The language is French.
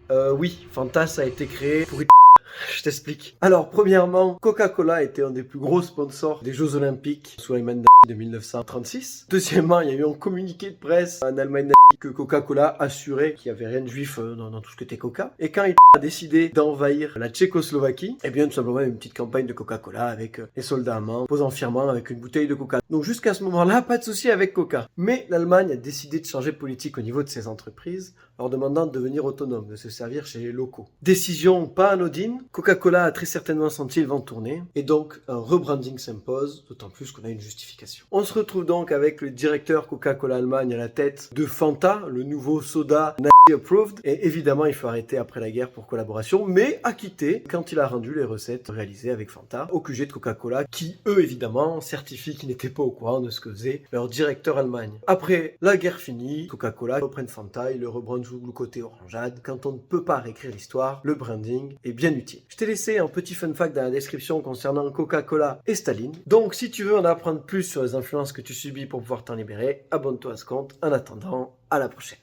Oui, Fanta ça a été créé pour... Je t'explique. Alors, premièrement, Coca-Cola était un des plus gros sponsors des Jeux Olympiques sous l'Allemagne nazie de 1936. Deuxièmement, il y a eu un communiqué de presse en Allemagne nazie que Coca-Cola assurait qu'il n'y avait rien de juif dans tout ce que était Coca. Et quand il a décidé d'envahir la Tchécoslovaquie, eh bien, tout simplement, une petite campagne de Coca-Cola avec les soldats allemands posant fièrement avec une bouteille de Coca. Donc, jusqu'à ce moment-là, pas de souci avec Coca. Mais l'Allemagne a décidé de changer de politique au niveau de ses entreprises, leur demandant de devenir autonome, de se servir chez les locaux. Décision pas anodine, Coca-Cola a très certainement senti le vent tourner, et donc un rebranding s'impose, d'autant plus qu'on a une justification. On se retrouve donc avec le directeur Coca-Cola Allemagne à la tête de Fanta, le nouveau soda Nazi approved, et évidemment il faut arrêter après la guerre pour collaboration, mais acquitté quand il a rendu les recettes réalisées avec Fanta au QG de Coca-Cola, qui eux évidemment certifient qu'ils n'étaient pas au courant de ce que faisait leur directeur Allemagne. Après la guerre finie, Coca-Cola reprennent Fanta et le rebrandent sous le côté orangeade. Quand on ne peut pas réécrire l'histoire, le branding est bien utile. Je t'ai laissé un petit fun fact dans la description concernant Coca-Cola et Staline. Donc si tu veux en apprendre plus sur les influences que tu subis pour pouvoir t'en libérer, abonne-toi à ce compte. En attendant, à la prochaine.